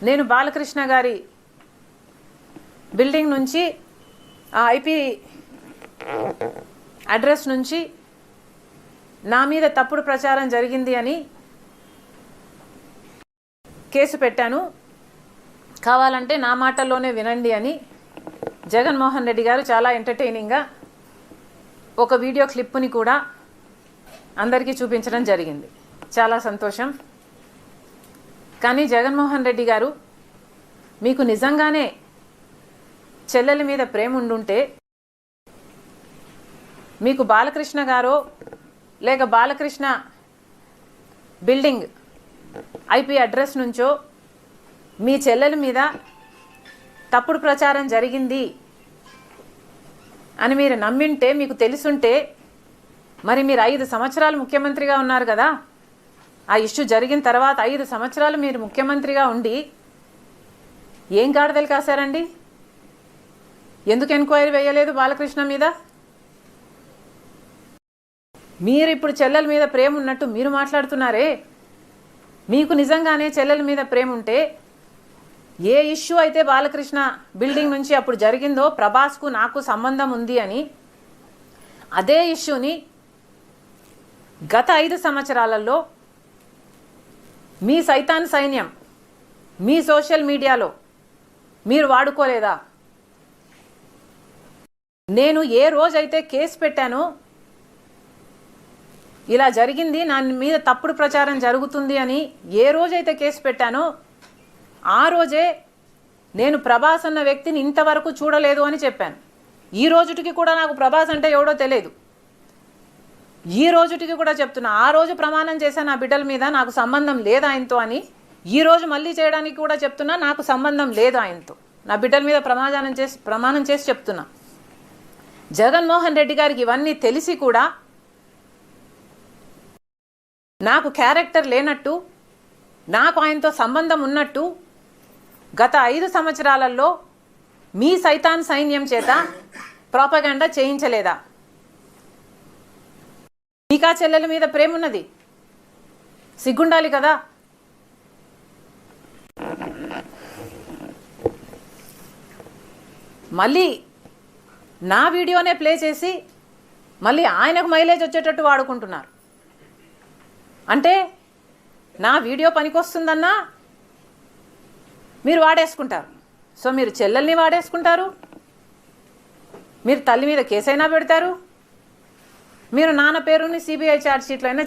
నేను బాలకృష్ణ గారి బిల్డింగ్ నుంచి ఆ ఐపీ అడ్రస్ నుంచి నా మీద తప్పుడు ప్రచారం జరిగింది అని కేసు పెట్టాను, కావాలంటే నా మాటల్లోనే వినండి అని జగన్మోహన్ రెడ్డి గారు చాలా ఎంటర్టైనింగ్గా ఒక వీడియో క్లిప్ని కూడా అందరికీ చూపించడం జరిగింది. చాలా సంతోషం. కానీ జగన్మోహన్ రెడ్డి గారు, మీకు నిజంగానే చెల్లెల మీద ప్రేమ ఉండుంటే మీకు బాలకృష్ణ గారో లేక బాలకృష్ణ బిల్డింగ్ ఐపీ అడ్రస్ నుంచో మీ చెల్లెల మీద తప్పుడు ప్రచారం జరిగింది అని మీరు నమ్మింటే, మీకు తెలుసుంటే, మరి మీరు 5 సంవత్సరాలు ముఖ్యమంత్రిగా ఉన్నారు కదా. ఆ ఇష్యూ జరిగిన తర్వాత 5 సంవత్సరాలు మీరు ముఖ్యమంత్రిగా ఉండి ఏం గాడిదలు కాశారండి? ఎందుకు ఎంక్వైరీ వేయలేదు బాలకృష్ణ మీద? మీరు ఇప్పుడు చెల్లెల మీద ప్రేమ ఉన్నట్టు మీరు మాట్లాడుతున్నారే. మీకు నిజంగానే చెల్లెల మీద ప్రేమ ఉంటే ఏ ఇష్యూ అయితే బాలకృష్ణ బిల్డింగ్ నుంచి అప్పుడు జరిగిందో ప్రభాస్కు నాకు సంబంధం ఉంది అని, అదే ఇష్యూని గత 5 సంవత్సరాలలో మీ సైతాన్ సైన్యం మీ సోషల్ మీడియాలో మీరు వాడుకోలేదా? నేను ఏ రోజైతే కేసు పెట్టానో, ఇలా జరిగింది, నా మీద తప్పుడు ప్రచారం జరుగుతుంది అని ఏ రోజైతే కేసు పెట్టానో ఆ రోజే నేను ప్రభాస్ అన్న వ్యక్తిని ఇంతవరకు చూడలేదు అని చెప్పాను. ఈ రోజుటికి కూడా నాకు ప్రభాస్ అంటే ఎవడో తెలియదు. ఈ రోజుటికి కూడా చెప్తున్నా, ఆ రోజు ప్రమాణం చేశాను నా బిడ్డల మీద నాకు సంబంధం లేదు ఆయనతో అని. ఈ రోజు మళ్ళీ చేయడానికి కూడా చెప్తున్నా, నాకు సంబంధం లేదు ఆయనతో. నా బిడ్డల మీద ప్రమాణం చేసి చెప్తున్నా. జగన్మోహన్ రెడ్డి గారికి ఇవన్నీ తెలిసి కూడా నాకు క్యారెక్టర్ లేనట్టు, నాకు ఆయనతో సంబంధం ఉన్నట్టు గత 5 సంవత్సరాలలో మీ సైతాన్ సైన్యం చేత ప్రాపగండా చేయించలేదా? మీకా చెల్లెల మీద ప్రేమ ఉన్నది, సిగ్గుండాలి కదా. మళ్ళీ నా వీడియోనే ప్లే చేసి మళ్ళీ ఆయనకు మైలేజ్ వచ్చేటట్టు వాడుకుంటున్నారు. అంటే నా వీడియో పనికొస్తుందన్నా మీరు వాడేసుకుంటారు. సో మీరు చెల్లెల్ని వాడేసుకుంటారు, మీరు తల్లి మీద కేసైనా పెడతారు, మీరు నాన్న పేరుని సిబిఐ ఛార్జ్ షీట్లో అయినా